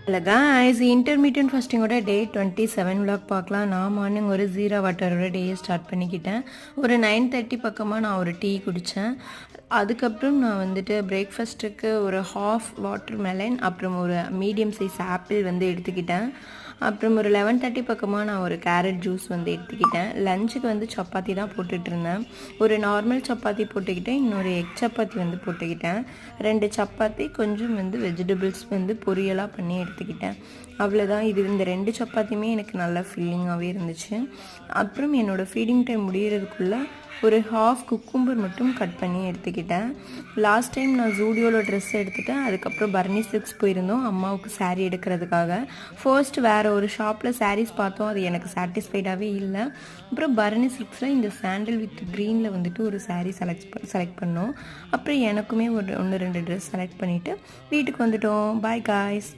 Hello guys, intermittent fasting ஓட டே 27 vlog பார்க்கலாம். நான் மார்னிங் ஒரு ஜீரா வாட்டரோட டேயை ஸ்டார்ட் பண்ணிக்கிட்டேன். ஒரு 9:30 பக்கமாக நான் ஒரு டீ குடித்தேன். அதுக்கப்புறம் நான் வந்துட்டு பிரேக்ஃபாஸ்ட்டுக்கு ஒரு ஹாஃப் வாட்டர் மெலன் அப்புறம் ஒரு மீடியம் சைஸ் ஆப்பிள் வந்து எடுத்துக்கிட்டேன். அப்புறம் ஒரு 11:30 பக்கமாக நான் ஒரு கேரட் ஜூஸ் வந்து எடுத்துக்கிட்டேன். லஞ்சுக்கு வந்து சப்பாத்தி தான் போட்டுட்ருந்தேன். ஒரு நார்மல் சப்பாத்தி போட்டுக்கிட்டேன், இன்னொரு எக் சப்பாத்தி வந்து போட்டுக்கிட்டேன். 2 சப்பாத்தி கொஞ்சம் வந்து வெஜிடபிள்ஸ் வந்து பொரியலாக பண்ணி எடுத்துக்கிட்டேன். அவ்வளோதான். இந்த 2 சப்பாத்தியுமே எனக்கு நல்லா ஃபில்லிங்காகவே இருந்துச்சு. அப்புறம் என்னோடய ஃபீடிங் டைம் முடிகிறதுக்குள்ளே ஒரு ஹாஃப் குக்கும்பர் மட்டும் கட் பண்ணி எடுத்துக்கிட்டேன். லாஸ்ட் டைம் நான் ஜூடியோவில் ட்ரெஸ் எடுத்துகிட்டேன். அதுக்கப்புறம் பர்னி சில்க்ஸ் போயிருந்தோம் அம்மாவுக்கு சாரீ எடுக்கிறதுக்காக. ஃபர்ஸ்ட் வேறு ஒரு ஷாப்பில் சாரீஸ் பார்த்தோம், அது எனக்கு சாட்டிஸ்ஃபைடாகவே இல்லை. அப்புறம் பர்னி சில்க்ஸில் இந்த சாண்டில் வித் க்ரீனில் வந்துட்டு ஒரு சாரீ செலக்ட் பண்ணோம். அப்புறம் எனக்குமே ஒரு 1-2 ட்ரெஸ் செலக்ட் பண்ணிவிட்டு வீட்டுக்கு வந்துட்டோம். Bye guys.